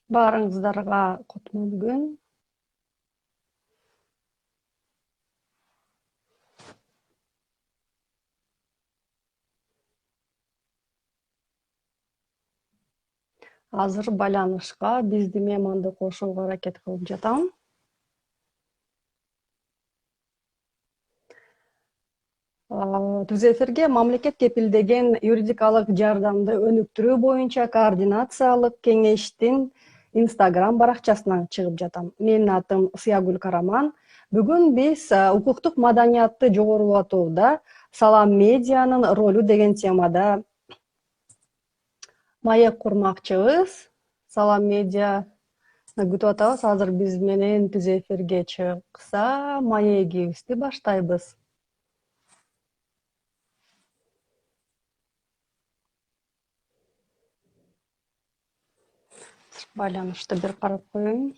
Баарыңыздарга кутман күн. Азыр байланышка бизди мейманды кошууга аракет кылып жатам. Түз эфирге мамлекет кепилдеген юридикалык жардамды өнүктүрүү боюнча координациялык кеңештин Instagram баракчасынан чыгып жатам. Менин атым Сыягүл Караман. Бүгүн биз укуктук маданиятты жогорулатууда салам медианын ролу деген темада маек курмакчыбыз. Салам медиа күтүп атабыз. Азыр биз менен түз эфирге чыкса, маегибизди баштайбыз. Байланышты бир карап коеюн.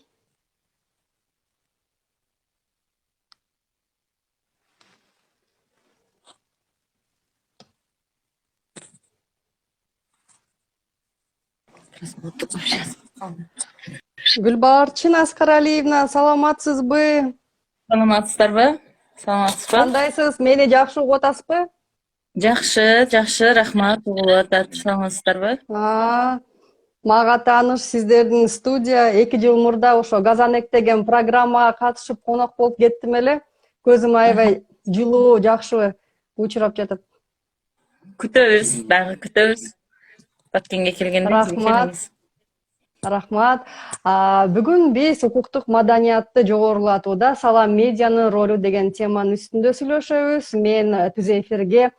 Гүлбарчын Аскаралиевна, саламатсызбы? Саламатсыздарбы? Саламатсызбы? Кандайсыз? Мени жакшы угуп атасызбы? Жакшы, рахмат. Угуп атат. Саламатсыздарбы? Мага тааныш сиздердин студия 2 жыл мурда ошо Газанек деген программага катышып конок болуп кеттим эле. Көзүм аябай жылуу, жакшы учурап жатат. Күтөбүз, дагы күтөбүз. Баткенге келгенде Рахмат. Рахмат. Бүгүн биз укуктук маданиятты жогорулатууда салам медианын ролу деген теманын үстүндө сүйлөшөбүз. Мен түз эфирге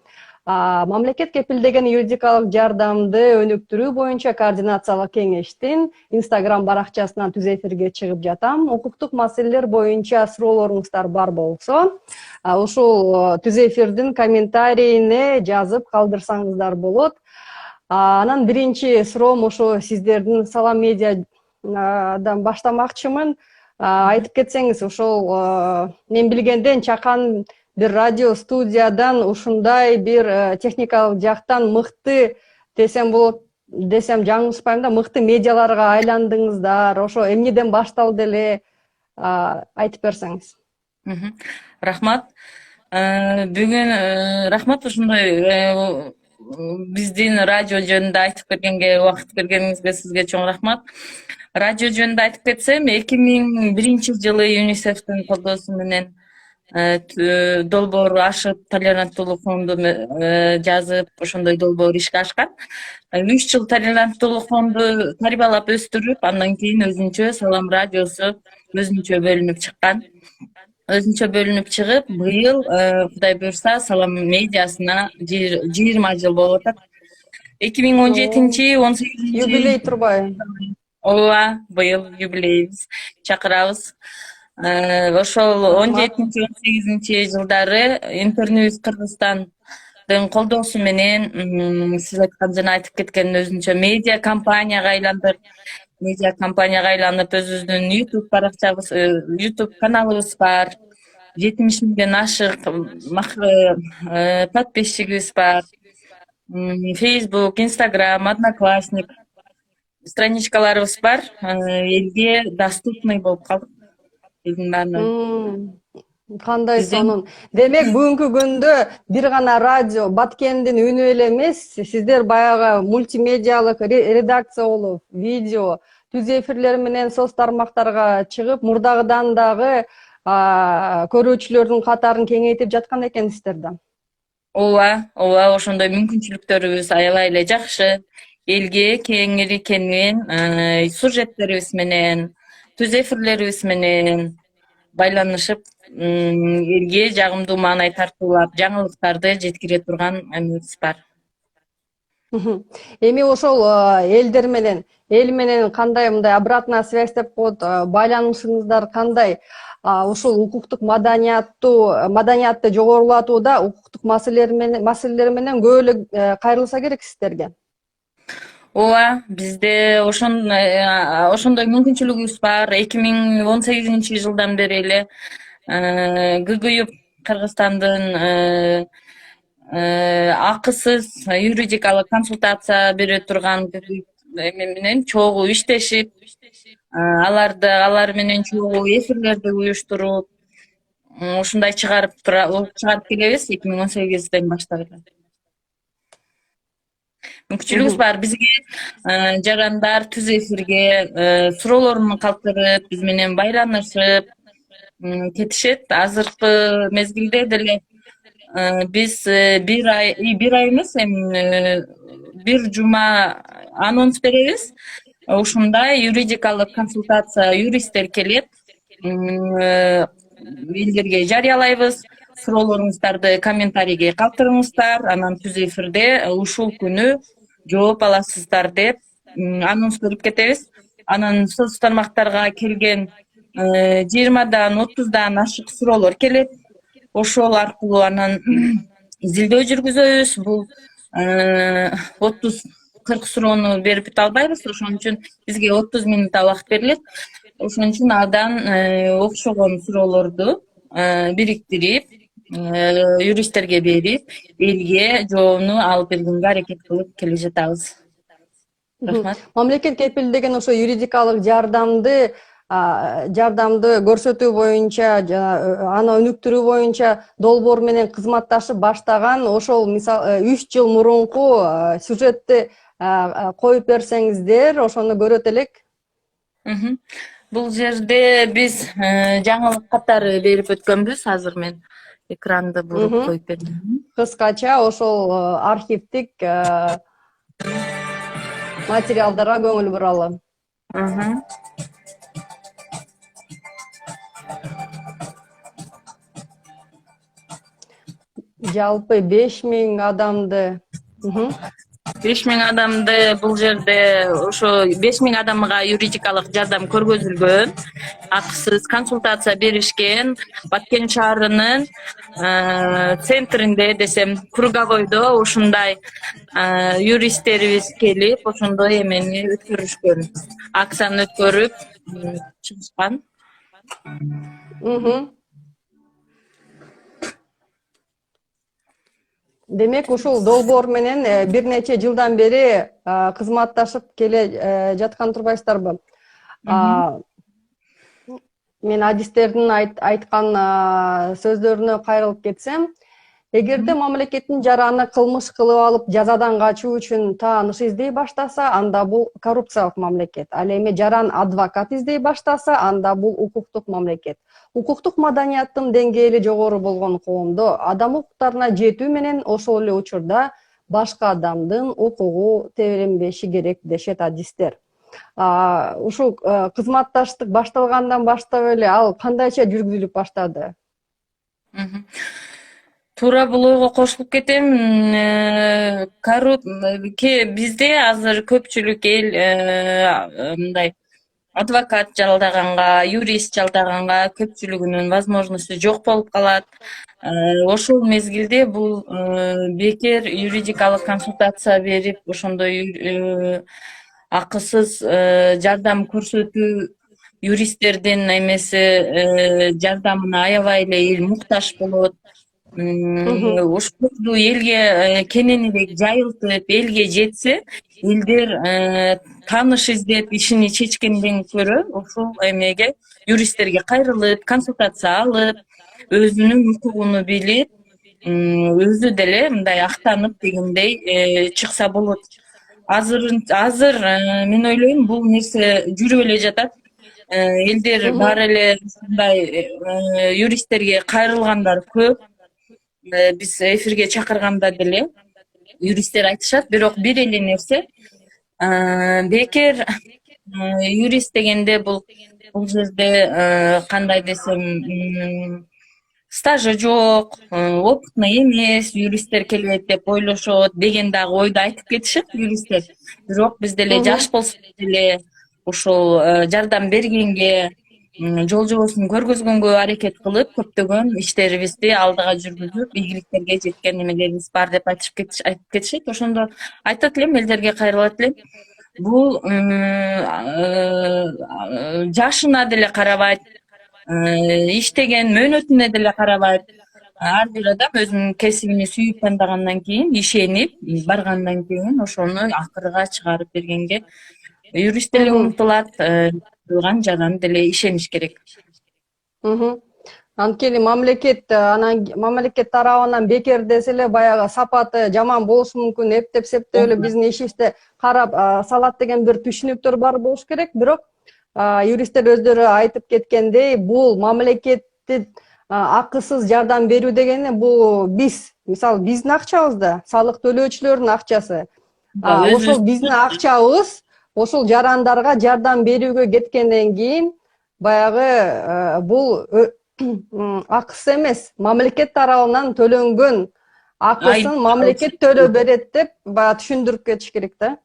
мамлекет кепилдеген юридикалык жардамды өнүктүрүү боюнча координациялык кеңештин Instagram баракчасынан түз эфирге чыгып жатам. Укуктук маселелер боюнча суроолоруңуздар бар болсо, ушул түз эфирдин комментарийине жазып калдырсаңыздар болот. Анан биринчи суроом ошо сиздердин салам медиадан баштамакчымын. Айтып кетсеңиз, ошол мен билгенден чакан бир радио студиядан ушундай бир техникалык жактан мыкты десем болот, десем жаңылышпайм да, мыкты медиаларга айландыңыздар. Ошо эмнеден башталды эле, айтып берсеңиз. Рахмат. Бүгүн рахмат ушундай биздин радио жөнүндө айтып бергенге, убакыт бергениңизге сизге чоң рахмат. Радио жөнүндө айтып кетсем, 2001 жылы ЮНИСЕФтин колдоосу менен долбоор ашып толеранттуулук фонду жазып, ошондой долбоор ишке ашкан. 3 жыл толеранттуулук фонду тарбиялап өстүрүп, андан кийин өзүнчө Салам радиосу өзүнчө бөлүнүп чыккан. Өзүнчө бөлүнүп чыгып, быйыл Кудай буйрса Салам медиасына 20 жыл болуп атат. 2017-18 юбилей турбайбы? Ооба, быйыл юбилейбиз, чакырабыз. Ошол 17-18 жылдары Интерньюз Кыргызстандын колдоосу менен сиз айткан жана айтып кеткен өзүнчө медиа компанияга айланып, өзүбүздүн YouTube баракчабыз, YouTube каналыбыз бар. 70 миңден ашык подписчигибиз бар. Facebook, Instagram, Одноклассник страничкаларыбыз бар. Элге доступный болуп калдык. Кандай сонун. Демек бүгүнкү күндө бир гана радио, Баткендин үнү эле эмес, сиздер баягы мультимедиалык редакция болуп, видео, түз эфирлер менен соц тармактарга чыгып, мурдагыдан дагы көрүүчүлөрдүн катарын кеңейтип жаткан экенсиздер да. Ооба, ошондой мүмкүнчүлүктөрүбүз аябай эле жакшы. Элге кеңири сюжеттерибиз менен, түз эфирлерибиз менен байланышып, элге жагымдуу маанай тартуулап, жаңылыктарды жеткире турган эмебиз бар. Эми ошол эл менен кандай мындай обратная связь деп коет, байланышыңыздар кандай? Ушул укуктук маданиятты жогорулатууда укуктук маселелер менен көп эле кайрылса керек сиздерге. Ооба, бизде ошондой мүмкүнчүлүгүбүз бар. 2018 жылдан бери эле ГГЮ Кыргызстандын акысыз юридикалык консультация бере турган менен чогуу иштешип, алар менен чогуу эфирлерди уюштуруп, ушундай чыгарып келебиз 2018 баштап эле. Мүмкүнчүлүгүбүз бар бизге жарандар түз эфирге суроолорун калтырып, биз менен байланышып кетишет. Азыркы мезгилде деле биз бир ай эмес, эми бир жума анонс беребиз. Ушунда юридикалык консультация юристтер келет, элдерге жарыялайбыз. Суроолоруңуздарды комментарийге калтырыңыздар, анан түз эфирде ушул күнү жооп аласыздар деп анонс берип кетебиз. Анан соц тармактарга келген 20-30 ашык суроолор келет. Ошол аркылуу анан изилдөө жүргүзөбүз. Бул 30-40 суроону берип бүтө албайбыз. Ошон үчүн бизге 30 минут убакыт берилет. Ошон үчүн абдан окшогон суроолорду бириктирип, юристтерге берип, элге жоону алып бергенге аракет кылып келе жатабыз. Рахмат. Мамлекет кепилдеген ошо юридикалык жардамды көрсөтүү боюнча, аны өнүктүрүү боюнча долбоор менен кызматташып баштаган ошол мисал 3 жыл мурунку сюжетти коюп берсеңиздер, ошону көрөт элек. Бул жерде биз жаңылык катары берип өткөнбүз. Азыр мен экранды буруп коюп бердим. Кыскача ошол архивдик материалдарга көңүл буралы. Жалпы 5000 адамды 5000 адамды бул жерде ошо 5000 адамга юридикалык жардам көргөзүлгөн, акысыз консультация беришкен. Баткен шаарынын центринде десем, Круговойдо ушундай юристтерибиз келип, ошондой эмени өткөрүшкөн. Акцияны өткөрүп чыгышкан. Демек, ушул долбоор менен бир нече жылдан бери кызматташып келе жаткан турбайсыздарбы? Мен адистердин айткан сөздөрүнө кайрылып кетсем, эгерде мамлекеттин жараны кылмыш кылып алып жазадан качуу үчүн тааныш издей баштаса, анда бул коррупциялык мамлекет. Ал эми жаран адвокат издей баштаса, анда бул укуктук мамлекет. Укуктук маданияттын деңгээли жогору болгон коомдо адам укуктарына жетүү менен ошол эле учурда башка адамдын укугу теберенбеши керек дешет адистер. Ушул кызматташтык башталгандан баштап эле ал кандайча жүргүзүлүп баштады? Туура бул ойго кошулуп кетем. Бизде азыр көпчүлүк эл мындай адвокат жалдаганга, юрист жалдаганга көпчүлүгүнүн возможносту жок болуп калат. Ошол мезгилде бул бекер юридикалык консультация берип, ошондой акысыз жардам көрсөтүү юристтердин эмеси жардамына аябай эле эл муктаж болот. Ошолду элге кененирээк жайылтып, элге жетсе, элдер тааныш издеп ишини чечкенден көрө ошол эмеге юристтерге кайрылып, консультация алып, өзүнүн укугуну билип, өзү деле мындай актанып дегендей чыкса болот. Азыр мен ойлойм бул нерсе жүрүп эле жатат. Элдер баары эле ушундай юристтерге кайрылгандар көп. Биз эфирге чакырганда деле юристтер айтышат, бирок бир эле нерсе, бекер юрист дегенде бул жерде кандай десем, стажы жок, опытный эмес юристтер келет деп ойлошот деген дагы ойду айтып кетишет юристтер. Бирок биз деле жаш болсок деле ушул жардам бергенге, жол жобосун көргөзгөнгө аракет кылып, көптөгөн иштерибизди алдыга жүргүзүп, ийгиликтерге жеткен эмелерибиз бар деп айтып кетишет. Ошондо айтат элем, элдерге кайрылат элем. Бул жашына деле карабайт, иштеген мөөнөтүнө деле карабайт. ар бир адам өзүнүн кесибини сүйүп тандагандан кийин, ишенип баргандан кийин ошону акырга чыгарып бергенге юрист деле Мгм. умтулат, кылган жаран деле ишениш керек. Мгм. Анткени мамлекет тарабынан бекер десе эле баягы сапаты жаман болушу мүмкүн, эптеп септеп эле биздин ишибизди карап салат деген бир түшүнүктөр бар болуш керек. Бирок юристтер өздөрү айтып кеткендей, бул мамлекеттин акысыз жардам берүү дегени бул мисалы биздин акчабызда, салык төлөөчүлөрдүн акчасы. Ошол Өзүбүз биздин акчабыз ошол жарандарга жардам берүүгө кеткенден кийин баягы бул акысыз эмес, мамлекет тарабынан төлөнгөн акысын айлык мамлекет төлөп берет деп баягы түшүндүрүп кетиш керек да.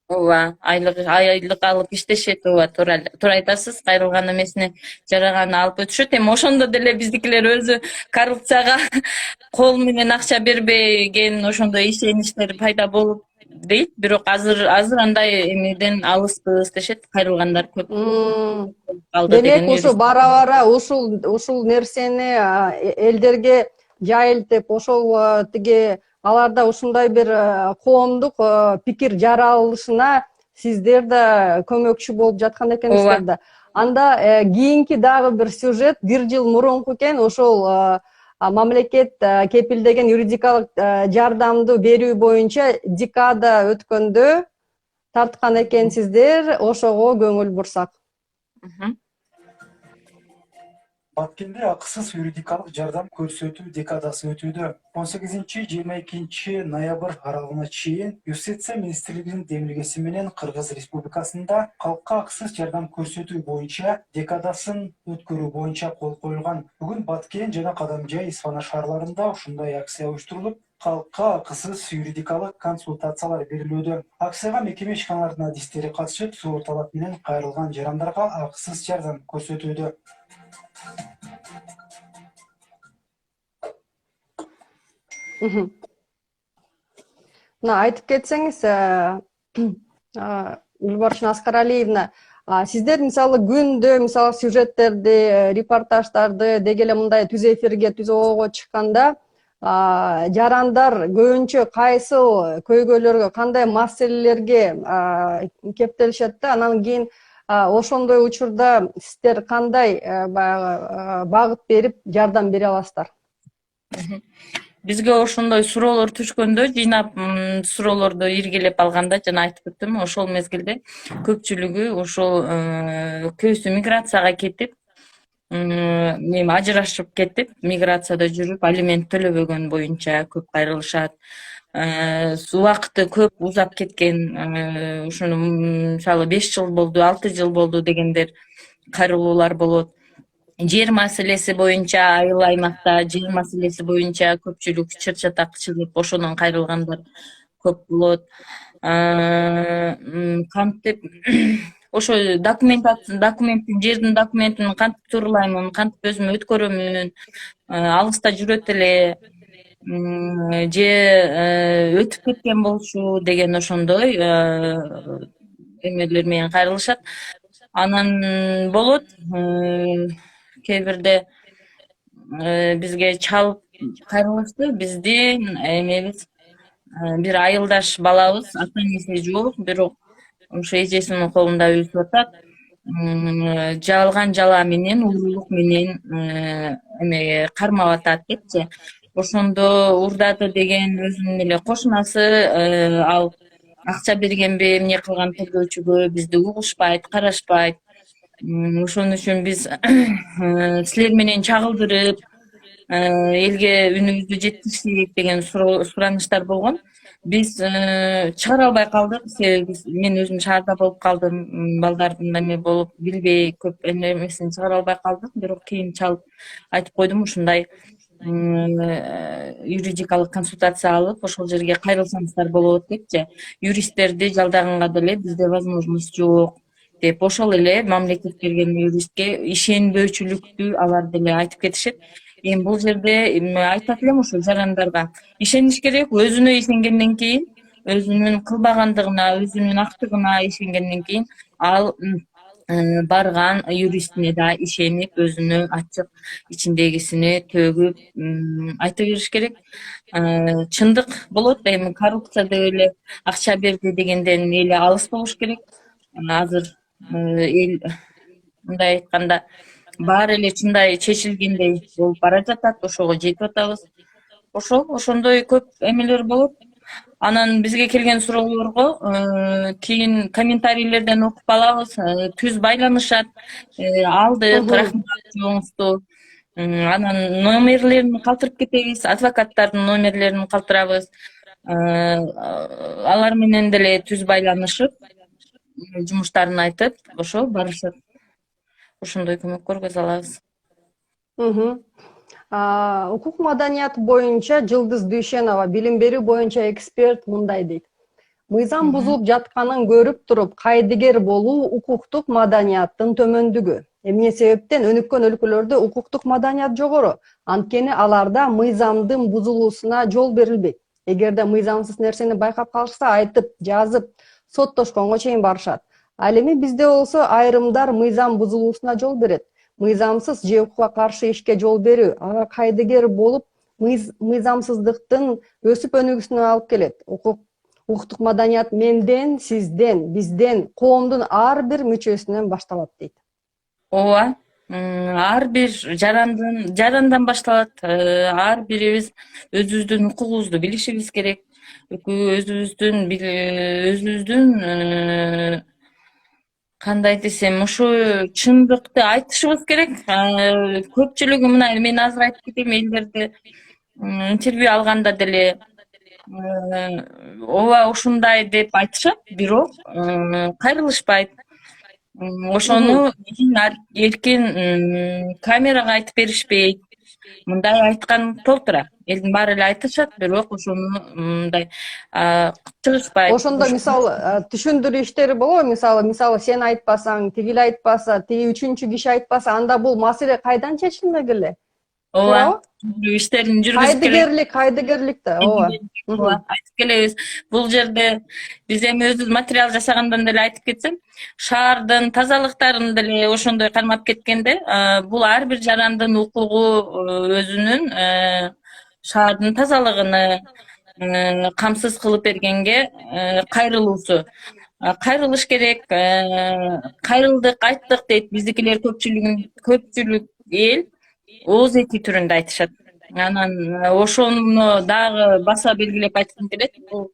ооба, айлык алып иштешет. Ооба, туура айтасыз. Кайрылган эмесине жараганын алып өтүшөт. Эми ошондо деле биздикилер өзү коррупцияга кол менен акча бербеген ошондой ишеништер пайда болуп дейт. Бирок азыр андай эмеден алыспыз дешет. Кайрылгандар көп калды Демек деген ушу юрист. бара бара ушул нерсени элдерге жайылтып, ошол тиги аларда ушундай бир коомдук пикир жаралышына сиздер да көмөкчү болуп жаткан экенсиздер Ооба. да. Анда кийинки дагы бир сюжет 1 жыл мурунку экен, ошол мамлекет кепилдеген юридикалык жардамды берүү боюнча декада өткөндө тарткан экенсиздер, ошого көңүл бурсак. Мгм. Баткенде акысыз юридикалык жардам көрсөтүү декадасы өтүүдө. 18-22 ноябрь аралыгына чейин Юстиция министрлигинин демилгеси менен Кыргыз Республикасында калкка акысыз жардам көрсөтүү боюнча декадасын өткөрүү боюнча кол коюлган. Бүгүн Баткен жана Кадамжай Исфана шаарларында ушундай акция уюштурулуп, калкка акысыз юридикалык консультациялар берилүүдө. Акцияга мекеме ишканаларынын адистери катышып, суроо талап менен кайрылган жарандарга акысыз жардам көрсөтүүдө. Мына айтып кетсеңиз, Гүлбаршын Аскаралиевна, сиздер мисалы күндө мисалы сюжеттерди, репортаждарды деги эле мындай түз эфирге, түз обого чыкканда жарандар көбүнчө кайсыл көйгөйлөргө, кандай маселелерге кептелишет да, анан кийин ошондой учурда сиздер кандай баягы багыт берип жардам бере аласыздар? Бизге ошондой суроолор түшкөндө жыйнап суроолорду иргелеп алганда, жана айтып өттүм, ошол мезгилде көпчүлүгү ошол көбүсү миграцияга кетип, ажырашып кетип, миграцияда жүрүп, алимент төлөбөгөн боюнча көп кайрылышат. Убакыты көп узап кеткен, ошону мисалы 5 жыл болду, 6 жыл болду дегендер кайрылуулар болот. Жер маселеси боюнча айыл аймакта жер маселеси боюнча көпчүлүк чыр-чатак чыгып ошондон кайрылгандар көп болот. Кантип ошо жердин документин кантип туурулаймын, кантип өзүм өткөрөмүн, алыста жүрөт эле, же өтүп кеткен болчу деген ошондой эмелер менен кайрылышат. Анан болот кээ бирде бизге чалып кайрылышты. Биздин эмебиз бир айылдаш балабыз, ата энеси жок, бирок ошо эжесинин колунда өсүп атат. Жалган жала менен, уурулук менен эмеге кармап атат депчи. Ошондо урдады деген өзүнүн эле кошунасы ал акча бергенби, эмне кылган төлөөчүгө бизди угушпайт, карашпайт. Ошон үчүн биз силер менен чагылдырып, элге үнүбүздү жеткирсек деген суранычтар болгон. Биз чыгара албай калдык, себеби мен өзүм шаарда болуп калдым, балдардын эме болуп билбей көп эмесин чыгара албай калдык. Бирок кийин чалып айтып койдум, ушундай юридикалык консультация алып, ошол жерге кайрылсаңыздар болот депчи. Юристтерди жалдаганга деле бизде возможность жок деп, ошол эле мамлекет берген юристке ишенбөөчүлүктү алар деле айтып кетишет. Эми бул жерде айтат элем ошо жарандарга ишениш керек. Өзүнө ишенгенден кийин, өзүнүн кылбагандыгына, өзүнүн актыгына ишенгенден кийин ал барган юристине да ишенип, өзүнө ачык ичиндегисини төгүп айта бериш керек. Чындык болот, эми коррупция деп эле акча берди дегенден эле алыс болуш керек. Азыр эл мындай айтканда баары эле чындай чечилгендей болуп бара жатат, ошого жетип атабыз. Ошондой көп эмелер болот. Анан бизге келген суроолорго кийин комментарийлерден окуп алабыз. Түз байланышат. Алдык, рахмат жооңузду. Анан номерлерин калтырып кетебиз, адвокаттардын номерлерин калтырабыз. Алар менен деле түз байланышып, жумуштарын айтып, ошо барышат. Ошондой көмөк көргөзө алабыз. Укук маданияты боюнча Жылдыз Дүйшенова, билим берүү боюнча эксперт, мындай дейт. Мыйзам бузулуп жатканын көрүп туруп, кайдыгер болуу укуктук маданияттын төмөндүгү. Эмне себептен өнүккөн өлкөлөрдө укуктук маданият жогору, анткени аларда мыйзамдын бузулуусуна жол берилбейт. Эгерде мыйзамсыз нерсени байкап калышса, айтып, жазып, соттошконго чейин барышат. Ал эми бизде болсо айрымдар мыйзам бузулуусуна жол берет. Мыйзамсыз же укукка каршы ишке жол берүү, ага кайдыгер болуп, мыйзамсыздыктын өсүп өнүгүүсүнө алып келет. Укуктук маданият менден, сизден, бизден, коомдун ар бир мүчөсүнөн башталат дейт. Ооба, ар бир жарандан башталат. Ар бирибиз өзүбүздүн укугубузду билишибиз керек. Өзүбүздүн кандай десем, ушу чындыкты айтышыбыз керек. Көпчүлүгү мына мен азыр айтып кетейин, элдерде интервью алганда деле ооба ушундай деп айтышат, бирок кайрылышпайт. Ошону эркин камерага айтып беришпейт. Мындай айткан толтура. Элдин баары эле айтышат, бирок ошону мындай чыгышпайт. Ошондо мисалы түшүндүрүү иштери болобу? Мисалы сен айтпасаң, тигил айтпаса, тиги үчүнчү киши айтпаса, анда бул маселе кайдан чечилмек эле? Ооба. Иштерин жүргүзүп келет. Кайдыгерлик да, ооба. Айтып келебиз. Бул жерде биз эми өзүбүз материал жасагандан деле айтып кетсем, шаардын тазалыктарын деле ошондой кармап кеткенде, бул ар бир жарандын укугу өзүнүн шаардын тазалыгыны камсыз кылып бергенге кайрылуусу. Кайрылыш керек. Кайрылдык, айттык дейт биздикилер, көпчүлүк эл ооз эти түрүндө айтышат. Анан ошону дагы баса белгилеп айткым келет. Бул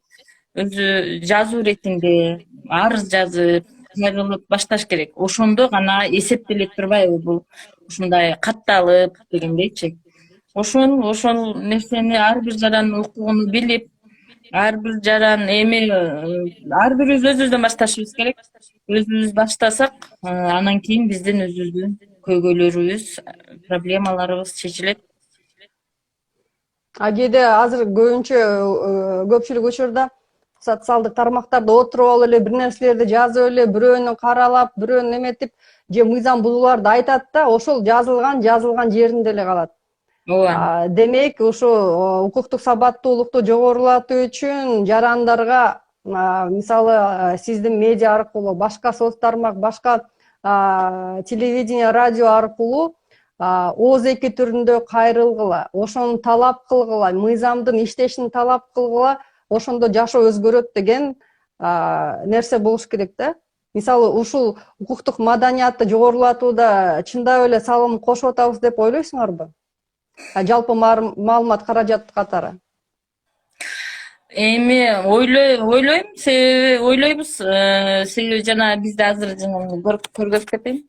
өзү жазуу иретинде арыз жазып, кайрылып башташ керек. Ошондо гана эсептеле турбайбы бул ушундай катталып дегендейчи. Ошол нерсени ар бир жарандын укугун билип, ар бир жаран ар бирибиз өзүбүздөн башташыбыз керек. Өзүбүз баштасак, анан кийин биздин өзүбүздүн көйгөйлөрүбүз, проблемаларыбыз чечилет. Кээде азыр көпчүлүк учурда социалдык тармактарда отуруп алып эле бир нерселерди жазып эле, бирөөнү каралап, бирөөнү эметип, же мыйзам бузууларды айтат да, ошол жазылган жеринде эле калат. Ооба. Демек, ушу укуктук сабаттуулукту жогорулатуу үчүн жарандарга, мисалы, сиздин медиа аркылуу, башка соц тармак, башка телевидение, радио аркылуу ооз эки түрүндө кайрылгыла, ошону талап кылгыла, мыйзамдын иштешин талап кылгыла, ошондо жашоо өзгөрөт деген нерсе болуш керек да. Мисалы, ушул укуктук маданиятты жогорулатууда чындап эле салым кошуп атабыз деп ойлойсуңарбы? Жалпы маалымат каражат катары. Эми ойлойм, себеби ойлойбуз, себеби жана бизде азыр көргөзүп кетейин.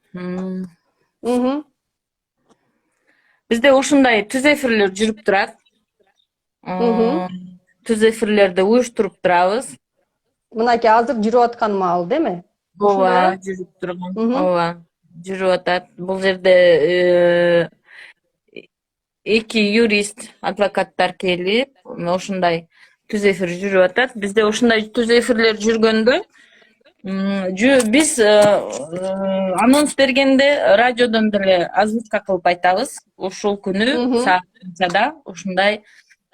Бизде ушундай түз эфирлер жүрүп турат. Түз эфирлерди уюштуруп турабыз. Мынакей азыр жүрүп аткан маал, деме? Ооба, жүрүп турган. Ооба, жүрүп атат. Бул жерде эки юрист, адвокаттар келип, ушундай түз эфир жүрүп атат. Бизде ушундай түз эфирлер жүргөндө биз анонс бергенде радиодон деле озвучка кылып айтабыз. Ушул күнү саат канчада ушундай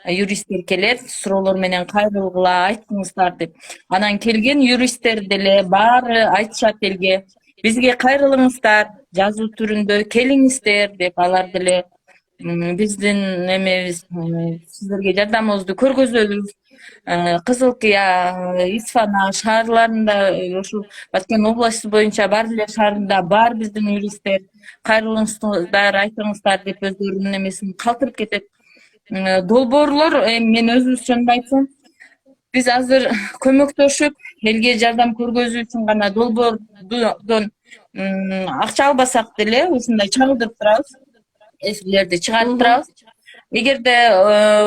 юристтер келет, суроолор менен кайрылгыла, айткыңыздар деп. Анан келген юристтер деле баары айтышат элге. бизге кайрылыңыздар, жазуу түрүндө келиңиздер деп алар деле биздин эмебиз, сиздерге жардамыбызды көргөзөбүз. Кызыл Кыя, Исфана шаарларында, ушул Баткен области боюнча баары эле шаарында бар биздин юристтер. Кайрылыңыздар, айтыңыздар деп өздөрүнүн эмесин калтырып кетет. Долбоорлор, мен өзүбүз жөнүндө айтсам, биз азыр көмөктөшүп, элге жардам көргөзүү үчүн гана долбоордон акча албасак деле ушундай чагылдырып турабыз. Эфирлерди чыгарып турабыз. Эгерде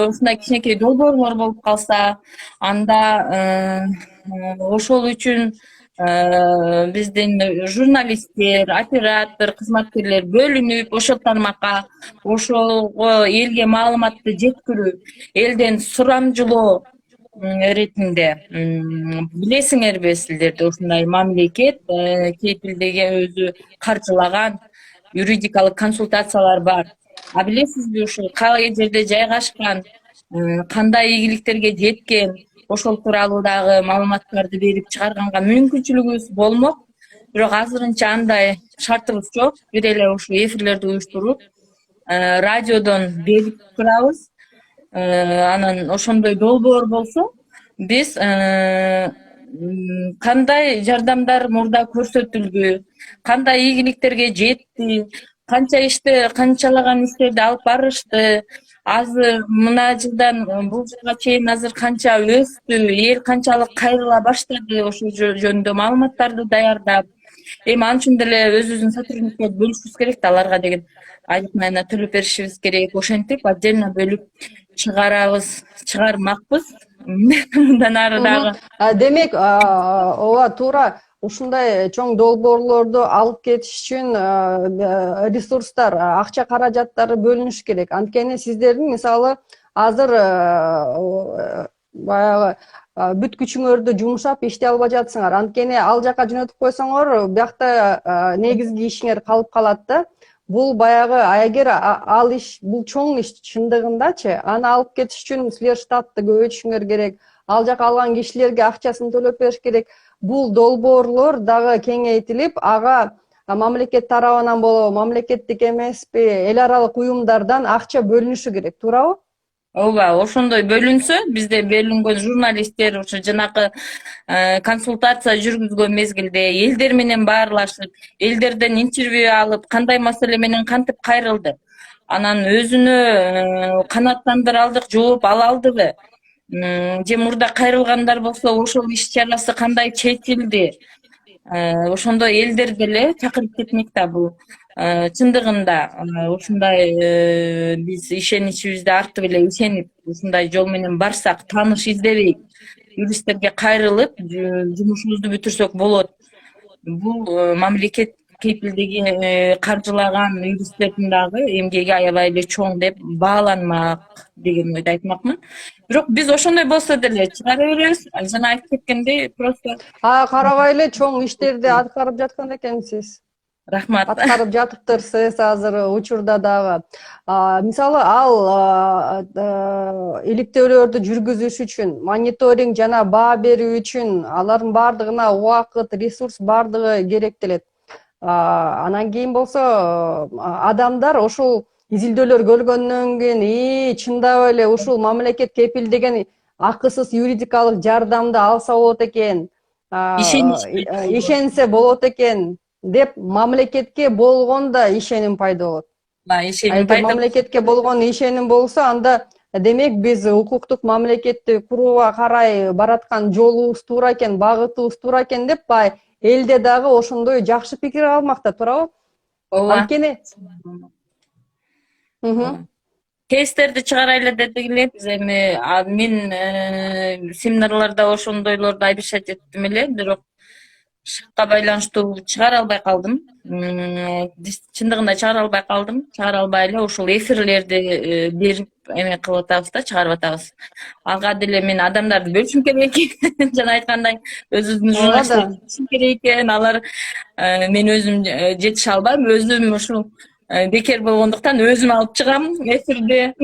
ушундай кичинекей долбоорлор болуп калса, анда ошол үчүн биздин журналисттер, оператор, кызматкерлер бөлүнүп, ошол тармакка, ошого элге маалыматты жеткирүү, элден сурамжылоо иретинде. Билесиңерби силерде ушундай мамлекет кепилдиги өзү каржылаган юридикалык консультациялар бар. Билесизби ушул кай жерде жайгашкан, кандай ийгиликтерге жеткен, ошол тууралуу дагы маалыматтарды берип чыгарганга мүмкүнчүлүгүбүз болмок. Бирок азырынча андай шартыбыз жок. Бир эле ушу эфирлерди уюштуруп, радиодон берип турабыз. Анан ошондой долбоор болсо, биз кандай жардамдар мурда көрсөтүлдү, кандай ийгиликтерге жетти, канчалаган иштерди алып барышты, азыр мына жылдан бул жылга чейин азыр канча өстү, эл канчалык кайрыла баштады, ошол жөнүндө маалыматтарды даярдап, эми ал үчүн деле өзүбүздүн сотрудниктерди бөлүшүбүз керек да, аларга деген айлык майына төлөп беришибиз керек. Ошентип отдельно бөлүп чыгармакпыз. Мындан ары дагы. Демек, ооба туура ушундай чоң долбоорлорду алып кетиш үчүн ресурстар, акча каражаттары бөлүнүш керек. Анткени сиздердин мисалы азыр баягы бүт күчүңөрдү жумшап иштей албай жатсыңар. Анткени ал жака жөнөтүп койсоңор, биякта негизги ишиңер калып калат да. Бул баягы, эгер ал иш, бул чоң иш чындыгындачы, аны алып кетиш үчүн силер штатты көбөйтүшүңөр керек. Ал жака алган кишилерге акчасын төлөп бериш керек. Бул долбоорлор дагы кеңейтилип, ага мамлекет тарабынан болобу, мамлекеттик эмеспи, эл аралык уюмдардан акча бөлүнүшү керек, туурабы? Ооба, ошондой бөлүнсө, бизде бөлүнгөн журналисттер ошо жанакы консультация жүргүзгөн мезгилде элдер менен баарлашып, элдерден интервью алып, кандай маселе менен кантип кайрылды, анан өзүнө канааттандыра алдык, жооп ала алдыбы, же мурда кайрылгандар болсо ошол иш чарасы кандай чечилди, ошондой элдер деле чакырып кетмек да. Бул чындыгында ушундай биз ишеничибизди артып эле ишенип, ушундай жол менен барсак, тааныш издебей юристтерге кайрылып жумушубузду бүтүрсөк болот. Бул мамлекет кепилдиги каржылаган юристтердин дагы эмгеги аябай эле чоң деп бааланмак деген ойду айтмакмын. Бирок биз ошондой болсо деле чыгара беребиз. Жана айтып кеткендей, просто карабай эле чоң иштерди аткарып жаткан экенсиз. Рахмат. Аткарып жатыптырсыз азыр учурда дагы. Мисалы, ал иликтөөлөрдү жүргүзүш үчүн, мониторинг жана баа берүү үчүн алардын баардыгына убакыт, ресурс баардыгы керектелет. Анан кийин болсо адамдар ошол изилдөөлөр көргөндөн кийин, чындап эле ушул мамлекет кепилдеген акысыз юридикалык жардамды алса болот экен, ишенсе болот экен деп мамлекетке болгон да ишеним пайда болот. Мамлекетке болгон ишеним болсо, анда демек биз укуктук мамлекетти курууга карай бараткан жолубуз туура экен, багытыбыз туура экен деп элде дагы ошондой жакшы пикир алмак да, туурабы? Ооба. Анткени кейстерди чыгарайлы дедик эле биз. Эми мен семинарларда ошондойлорду айрыша жеттим эле, бирок шакка байланыштуу чыгара албай калдым. Чындыгында чыгара албай калдым. Чыгара албай эле ушул эфирлерди берип эме кылып атабыз да, чыгарып атабыз. Ага деле мен адамдарды бөлүшүм керек экен. Жана айткандай, өзүбүздүн журналисттер керек экен. Алар мен өзүм жетише албайм. Өзүм ушул бекер болгондуктан өзүм алып чыгам эфирде.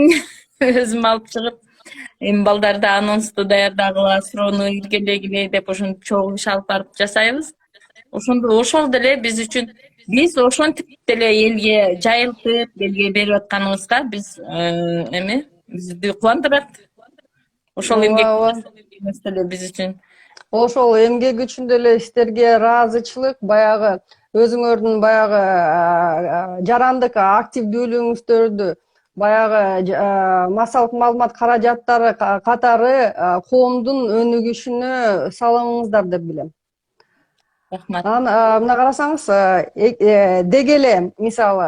Өзүм алып чыгып, эми балдарды анонсту даярдагыла, суроону иргелегиле деп ошентип чогуу иш алып барып жасайбыз. ошол деле биз үчүн биз ошентип деле элге жайылтып, элге берип атканыбызга бизди кубандырат. Ошол ооба эмгек ооба. деле биз үчүн. Ошол эмгек үчүн деле сиздерге ыраазычылык. Баягы өзүңөрдүн баягы жарандык активдүүлүгүңүздөрдү баягы массалык маалымат каражаттары катары коомдун өнүгүшүнө салымыңыздар деп билем. Рахмат. Анан мына карасаңыз, деги эле мисалы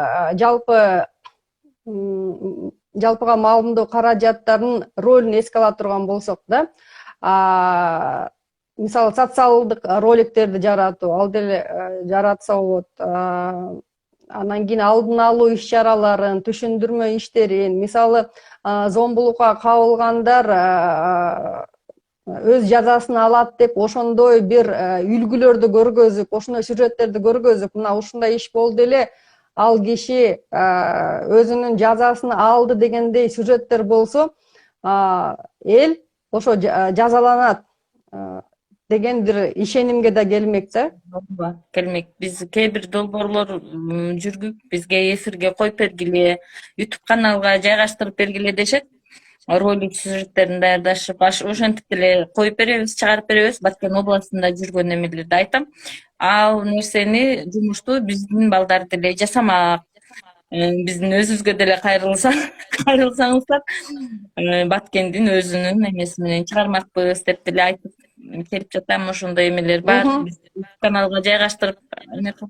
жалпыга маалымдоо каражаттарынын ролун эске ала турган болсок да, мисалы социалдык роликтерди жаратуу, ал деле жаратса болот. Анан кийин алдын алуу иш чараларын, түшүндүрмө иштерин, мисалы зомбулукка кабылгандар өз жазасын алат деп ошондой бир үлгүлөрдү көргөзүп, ошондой сюжеттерди көргөзүп, мына ушундай иш болду эле, ал киши өзүнүн жазасын алды дегендей сюжеттер болсо, эл ошо жазаланат деген бир ишенимге да келмек да. Ооба, келмек. Биз кээ бир долбоорлор жүргүп, бизге эфирге коюп бергиле, YouTube каналга жайгаштырып бергиле дешет. Ролик сюжеттерин даярдашып, ошентип деле коюп беребиз, чыгарып беребиз. Баткен областында жүргөн эмелерди айтам. Ал нерсени, жумушту биздин балдар деле жасамак. Биздин өзүбүзгө деле кайрылсаңыздар, Баткендин өзүнүн эмеси менен чыгармакпыз деп деле айтып келип жатам. Ошондой эмелер бар. Биз каналга жайгаштырып,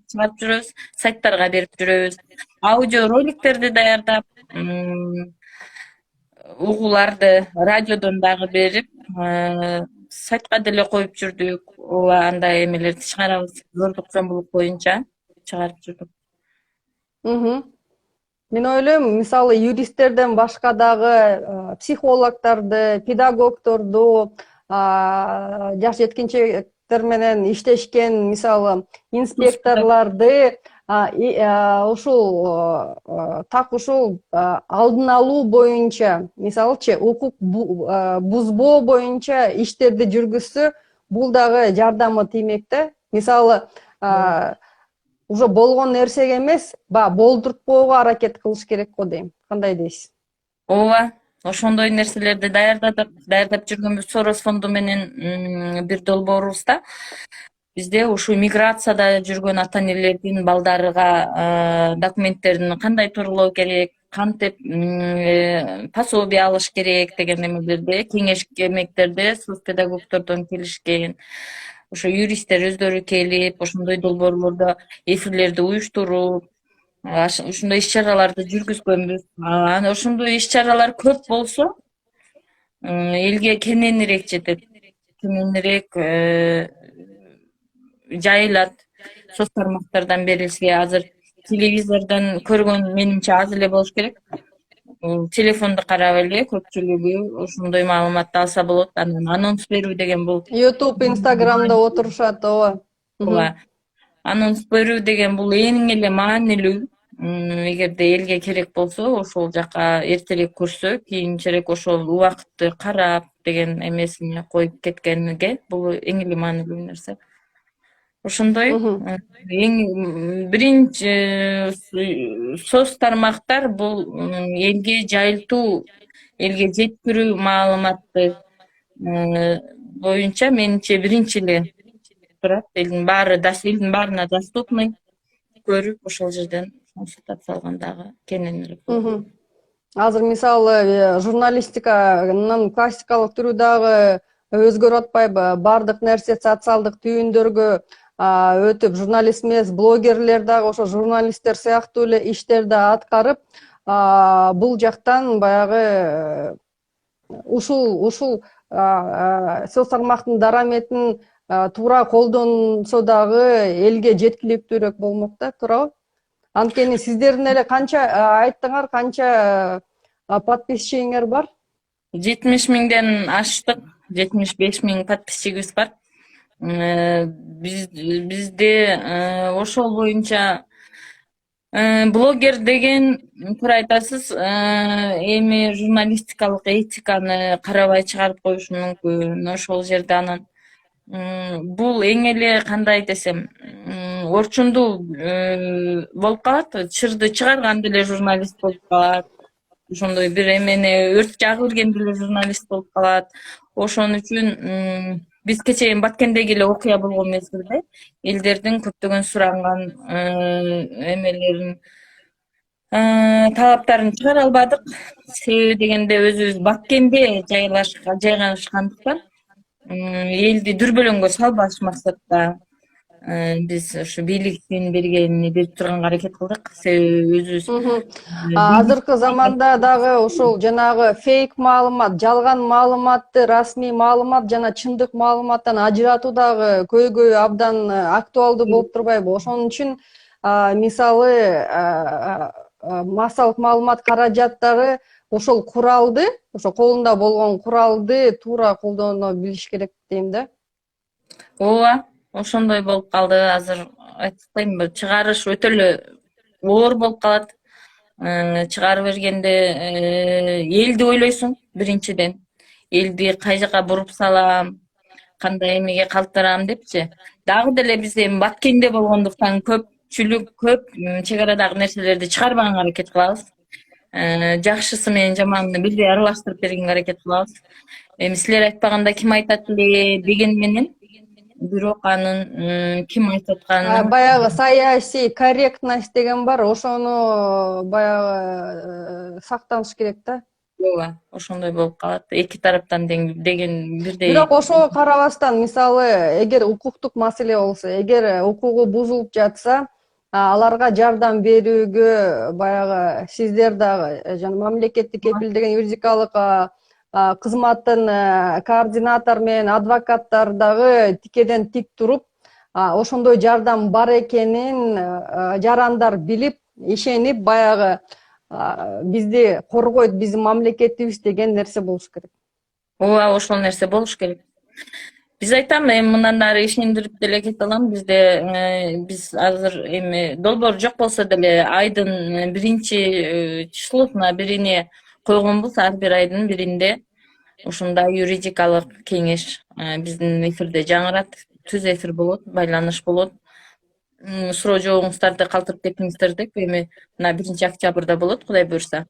чыгарып жүрөбүз, сайттарга берип жүрөбүз. Аудио роликтерди даярдап, угууларды радиодон дагы берип, сайтка деле коюп жүрдүк. Ооба, андай эмелерди чыгарабыз. Зордук зомбулук боюнча чыгарып жүрдүк. Мен ойлойм, мисалы юристтерден башка дагы психологдорду, педагогдорду, жаш жеткинчектер менен иштешкен, мисалы инспекторлорду ушул так ушул алдын алуу боюнча, мисалычы укук бузбоо боюнча иштерди жүргүзсө, бул дагы жардамы тиймек да. Мисалы уже болгон нерсеге эмес, болдуртпоого аракет кылыш керек го дейм. Кандай дейсиз? Ооба, ошондой нерселерди даярдап жүргөнбүз Сорос фонду менен бир долбоорубузда. Бизде ушу миграцияда жүргөн ата-энелердин балдарга документтерин кандай тууралоо керек, кантип пособие алыш керек деген эмелерди, кеңеш эмектерди соцпедагогдордон келишкен. Ошо юристтер өздөрү келип, ошондой долбоорлордо эфирлерди уюштуруп, ушундай иш чараларды жүргүзгөнбүз. Ошондой иш чаралар көп болсо, элге кененирээк жетет, кененирээк жайылат. Соц тармактардан берилсе, азыр телевизордон көргөн менимче аз эле болуш керек. Телефонду карап эле көпчүлүгү ошондой маалыматты алса болот. Анан анонс берүү деген бул YouTube, Instagramда отурушат, ооба. Анонс берүү деген бул эң эле маанилүү. Эгерде элге керек болсо, ошол жака эртерээк көрсө, кийинчерээк ошол убакытты карап деген эмесине коюп кеткенге, бул эң эле маанилүү нерсе. Ошондой эң биринчи соц тармактар бул элге жайылтуу, элге жеткирүү маалыматты боюнча менимче биринчи эле турат. Элдин баарына доступный, көрүп ошол жерден консультация алгандагы кененирээк. Азыр мисалы журналистиканын классикалык түрү дагы өзгөрүп атпайбы? Бардык нерсе социалдык түйүндөргө өтүп, журналист эмес, блогерлер дагы ошо журналисттер сыяктуу эле иштерди аткарып, бул жактан баягы ушул соц тармактын дараметин туура колдонсо дагы элге жеткиликтүүрөөк болмок да, туурабы? Анткени сиздердин эле канча айттыңар, канча подписчигиңер бар? 70 миңден аштык, 75 миң подписчигибиз бар. Бизде ошол боюнча блогер деген туура айтасыз, эми журналистикалык этиканы карабай чыгарып коюшу мүмкүн. Ошол жерде анан бул эң эле кандай десем, орчундуу болуп калат, чырды чыгарган деле журналист болуп калат, ошондой бир эмени өрт жагып берген деле журналист болуп калат. Ошон үчүн биз кечээ Баткендеги эле окуя болгон мезгилде элдердин көптөгөн суранган эмелерин, талаптарын чыгара албадык. Себеби дегенде өзүбүз Баткенде жайгашкандыктан элди дүрбөлөңгө салбаш максатта биз ушу бийликтин бергенини берип турганга аракет кылдык. Себеби өзүбүз Азыркы заманда дагы ушул жанагы фейк маалымат, жалган маалыматты расмий маалымат жана чындык маалыматтан ажыратуу дагы көйгөй абдан актуалдуу болуп турбайбы? Ошон үчүн мисалы массалык маалымат каражаттары ошол куралды, ошо колунда болгон куралды туура колдоно билиш керек дейм да. ооба, ошондой болуп калды. Азыр айтпайм, чыгарыш өтө эле оор болуп калат. Чыгарып бергенде элди ойлойсуң биринчиден. Элди кай жака буруп салам, кандай эмеге калтырам депчи. Дагы деле биз эми Баткенде болгондуктан көп чек арадагы нерселерди чыгарбаганга аракет кылабыз. Жакшысы менен жаманын бирдей аралаштырып бергенге аракет кылабыз. Эми силер айтпаганда ким айтат эле деген менен, бирок анын ким айтып атканын Баягы саясий корректность деген бар, ошону баягы сактаныш керек да. ооба, ошондой болуп калат. Эки тараптан деген бирдей. Бирок ошого карабастан, мисалы, эгер укуктук маселе болсо, эгер укугу бузулуп жатса, аларга жардам берүүгө баягы сиздер дагы жана мамлекеттик кепилдеген юридикалык кызматтын координатор менен адвокаттар дагы тикеден тик туруп, ошондой жардам бар экенин жарандар билип, ишенип, баягы бизди коргойт, биздин мамлекетибиз деген нерсе болуш керек. Ооба, ошол нерсе болуш керек. Биз айтам, эми мындан ары ишендирип деле кете алам. Биз азыр эми долбоор жок болсо деле айдын биринчи числосуна бирине койгонбуз. Ар бир айдын биринде ушундай юридикалык кеңеш биздин эфирде жаңырат, түз эфир болот, байланыш болот. Суроо жообуңуздарды калтырып кетиңиздер деп, эми мына 1-октябрда болот, Кудай буюрса.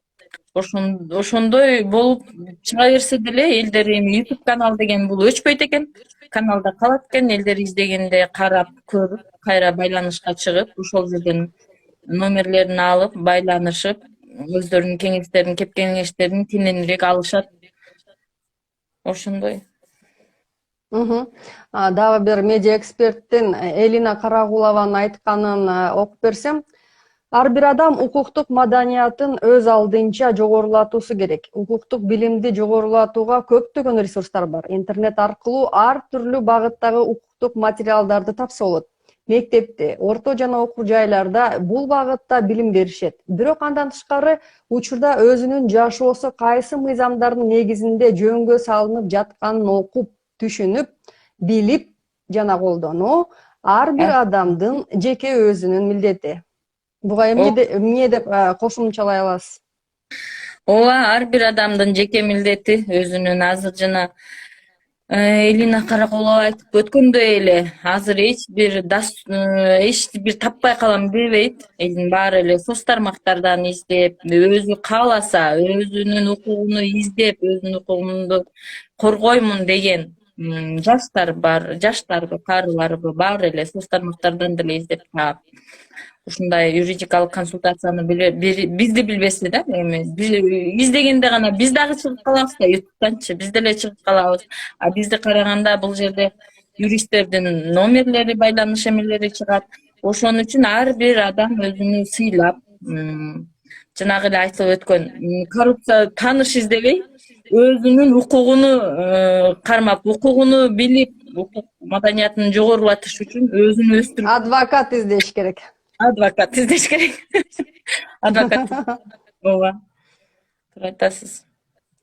Ошондой болуп чыга берсе деле, элдер эми YouTube канал деген бул өчпөйт экен. Каналда калат экен, элдер издегенде карап, көрүп, кайра байланышка чыгып, ошол жерден номерлерин алып, байланышып, өздөрүнүн кеңештерин, кеп кеңештерин тиненирээк алышат. Ошондой. Дагы бир медиа эксперттин Элина Карагулованын айтканын окуп берсем, ар бир адам укуктук маданиятын өз алдынча жогорулатуусу керек. Укуктук билимди жогорулатууга көптөгөн ресурстар бар. Интернет аркылуу ар түрлүү багыттагы укуктук материалдарды тапса болот. Мектепте, орто жана окуу жайларда бул багытта билим беришет. Бирок андан тышкары учурда өзүнүн жашоосу кайсы мыйзамдардын негизинде жөнгө салынып жатканын окуп, түшүнүп, билип жана колдонуу ар бир адамдын жеке өзүнүн милдети. Буга эмне деп кошумчалай аласыз? Ооба, ар бир адамдын жеке милдети, өзүнүн. Азыр жана Элина Карагулова айтып өткөндөй эле, азыр эч бир таппай калам дебейт. Элдин баары эле соц тармактардан издеп, өзү кааласа, өзүнүн укугуну издеп, өзүнүн укугумду коргоймун деген жаштарбы, карыларбы, баары эле соц тармактардан деле издеп таап, ушундай юридикалык консультацияны бизди билбесе да, эми издегенде гана биз дагы чыгып калабыз да, YouTube'танчы биз деле чыгып калабыз. Бизди караганда бул жерде юристтердин номерлери, байланыш эмелери чыгат. Ошон үчүн ар бир адам өзүнү сыйлап, жанагы эле айтылып өткөн коррупция тааныш издебей, өзүнүн укугуну кармап, укугуну билип, укук маданиятын жогорулатыш үчүн өзүнү өстүрүп, Адвокат издеш керек. Адвокат издеш керек. Адвокат. Ооба. Туура айтасыз.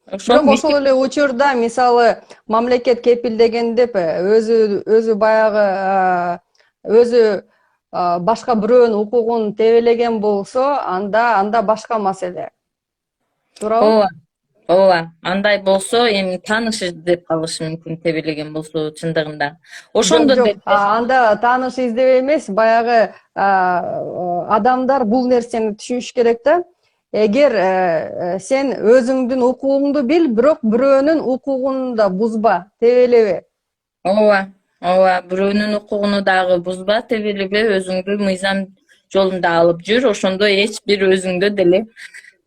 Бирок ошол эле учурда, мисалы, мамлекет кепилдеген деп өзү баягы өзү башка бирөөнүн укугун тебелеген болсо, анда башка маселе. Туурабы? Ооба. ооба, андай болсо эми тааныш издеп калышы мүмкүн, тебелеген болсо чындыгында. Жок, Ошондо жок. деле Анда тааныш издеп эмес, баягы адамдар бул нерсени түшүнүш керек да. Эгер сен өзүңдүн укугуңду бил, бирок бирөөнүн укугун да бузба, тебелебе. ооба, ооба, бирөөнүн укугуну дагы бузба, тебелебе, өзүңдү мыйзам жолунда алып жүр. Ошондо эч бир өзүңдө деле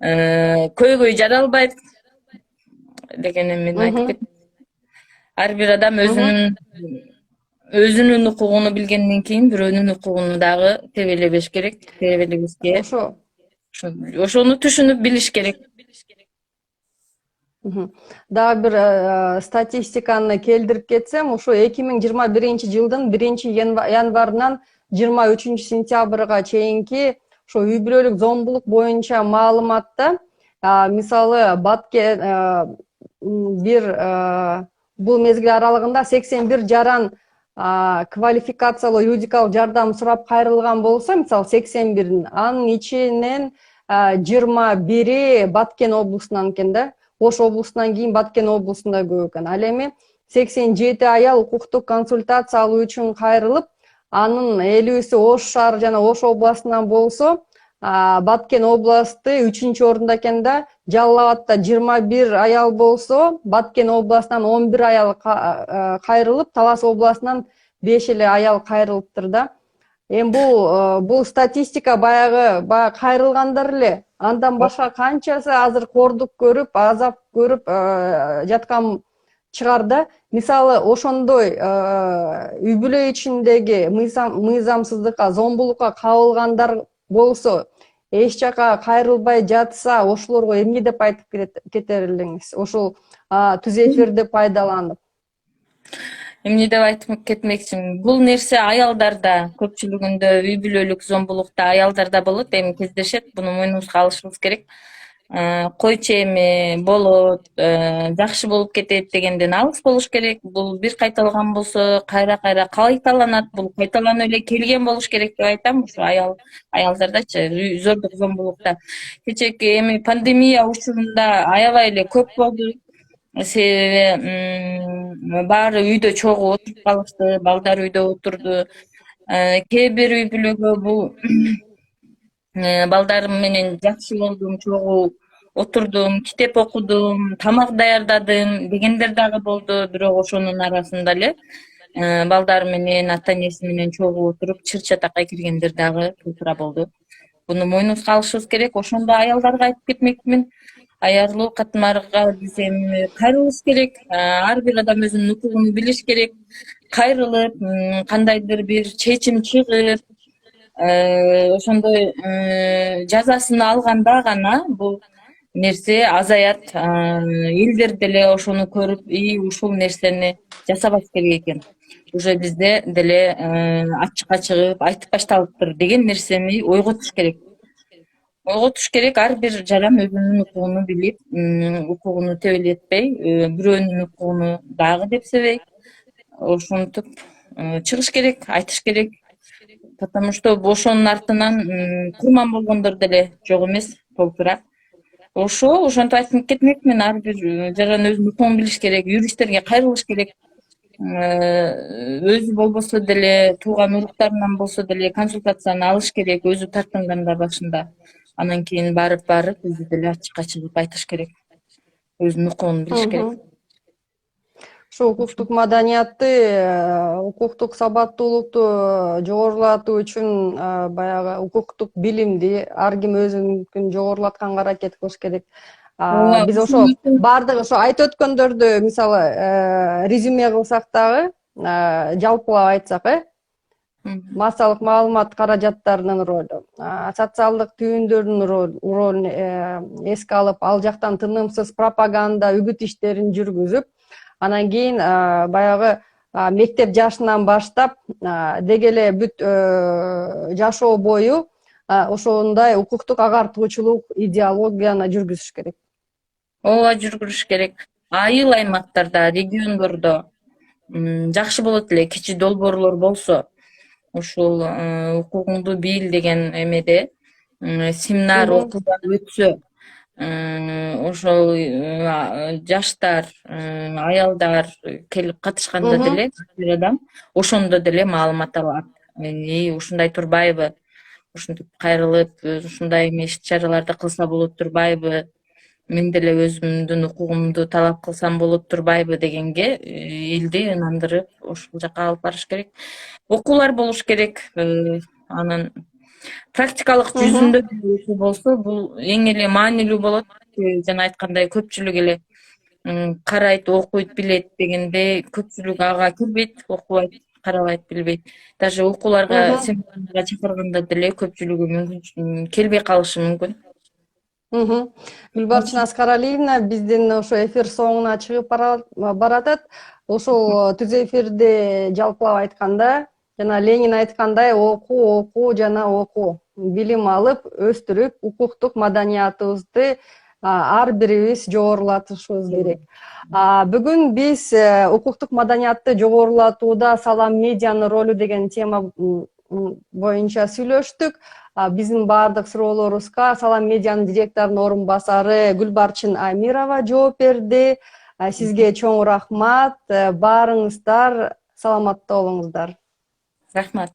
көйгөй жаралбайт деген эмени айтып Мгм, кетем. Ар бир адам мгм. өзүнүн укугуну билгенден кийин бирөөнүн укугуну дагы тебелебеш керек, тебелебеске. Ошо. Ошону түшүнүп билиш керек. Дагы бир статистиканы келтирип кетсем, ушу 2021 жылдын 1 январынан 23 сентябрга чейинки ошо үй бүлөлүк зомбулук боюнча маалыматта, мисалы бир бул мезгил аралыгында 81 жаран квалификациялуу юридикалык жардам сурап кайрылган болсо, мисалы 81, анын ичинен 21 Баткен облусунан экен да. Ош облусунан кийин Баткен облусунда көп экен. Ал эми 87 аял укуктук консультация алуу үчүн кайрылып, анын 50сі Ош шаары жана Ош областынан болсо, Баткен областы 3-орунда экен да. Жалал Абадта 21 аял болсо, Баткен областынан 11 аял кайрылып, Талас областынан 5 эле аял кайрылыптыр да. Эми бул статистика баягы кайрылгандар эле. Андан башка канчасы азыр кордук көрүп, азап көрүп жаткан чыгар да. Мисалы ошондой үй бүлө ичиндеги мыйзамсыздыкка, зомбулукка кабылгандар болсо, эч жака кайрылбай жатса, ошолорго эмне деп айтып кетер элеңиз? Ошол түз эфирди пайдаланып. Эмне деп айтып кетмекчимин? Бул нерсе аялдарда, көпчүлүгүндө үй бүлөлүк зомбулукта аялдарда болот. Эми кездешет, буну мойнубузга алышыбыз керек. Койчу эми болот, жакшы болуп кетет дегенден алыс болуш керек. Бул бир кайталган болсо, кайра кайталанат. Бул кайталанып эле келген болуш керек деп айтам. Ушу аялдардачы, зордук зомбулукта. Кечээки эми пандемия учурунда аябай эле көп болду. Себеби баары үйдө чогуу отуруп калышты, балдар үйдө отурду. Кээ бир үй бүлөгө бул балдарым менен жакшы болдум, чогуу отурдум, китеп окудум, тамак даярдадым дегендер дагы болду. Бирок ошонун арасында эле балдар менен, ата энеси менен чогуу отуруп, чыр чатакка киргендер дагы туура болду. Буну мойнубузга алышыбыз керек. Ошондо аялдарга айтып кетмекмин. Аярлуу катмарга десем кайрылыш керек. Ар бир адам өзүнүн укугун билиш керек. Кайрылып, кандайдыр бир чечим чыгып, ошондой жазасын алганда гана бул нерсе азаят. Элдер деле ошону көрүп, ушул нерсени жасабаш керек экен. Уже бизде деле ачыкка чыгып айтып башталыптыр деген нерсени ойготуш керек. Ар бир жаран өзүнүн укугуну билип, укугуну тебелетпей, бирөөнүн укугуну дагы депсебей, ошентип чыгыш керек, айтыш керек. Потому что ошонун артынан курман болгондор деле жок эмес, толтура. Ошентип айтып кетмекмин. Ар бир жаран өзүнүн укугун билиш керек, юристтерге кайрылыш керек. Өзү болбосо деле, тууган уруктарынан болсо деле консультацияны алыш керек, өзү тартынганда башында. Анан кийин барып өзү деле ачыкка чыгып айтыш керек. Өзүнүн укугун билиш керек. Ушу укуктук маданиятты, укуктук сабаттуулукту жогорулатуу үчүн баягы укуктук билимди ар ким өзүнүnkүн жогорулатканга аракет кылыш керек. Биз ошо баардык ошо айтып өткөндөрдү мисалы резюме кылсак дагы, жалпылап айтсак, массалык маалымат каражаттарынын ролу, социалдык түйүндөрдүн ролун эске алып, ал жактан тынымсыз пропаганда, үгүт иштерин жүргүзүп, анан кийин баягы мектеп жашынан баштап деги эле бүт жашоо бою ошондой укуктук агартуучулук идеологияны жүргүзүш керек. Ооба, жүргүзүш керек. Айыл аймактарда, региондордо жакшы болот эле кичи долбоорлор болсо, ушул укугуңду бил деген эмеде семинар окуудан өтсө, ошол жаштар, аялдар келип катышканда деле бир адам ошондо деле маалымат алат. Ушундай турбайбы? Ушинтип кайрылып, ушундай эме иш-чараларды кылса болот турбайбы? Мен деле өзүмдүн укугумду талап кылсам болот турбайбы дегенге элди ынандырып ошол жака алып барыш керек. Окуулар болуш керек. Анан практикалык жүзүндө болсо бул эң эле маанилүү болот. Жана айткандай көпчүлүк эле карайт, окуйт, билет дегенде көпчүлүк ага кирбейт, окубайт, карабайт, билбейт. Даже окууларга, семинарга чакырганда деле көпчүлүгү мүмкүн келбей калышы мүмкүн. Гүлбарчын Аскаралиевна, биздин ошо эфир соңуна чыгып баратат. Ошол түз эфирде жалпылап айтканда, жана Ленин айткандай, окуу жана окуу. Билим алып, өстүрүп, укуктук маданиятыбызды ар бирибиз жогорулатышыбыз керек. Бүгүн биз укуктук маданиятты жогорулатууда салам медианын ролу деген тема боюнча сүйлөштүк. Биздин баардык суроолорубузга Салам медианын директорунун орун басары Гүлбарчын Амирова жооп берди. Сизге чоң рахмат. Баарыңыздар саламатта болуңуздар. Рахмат.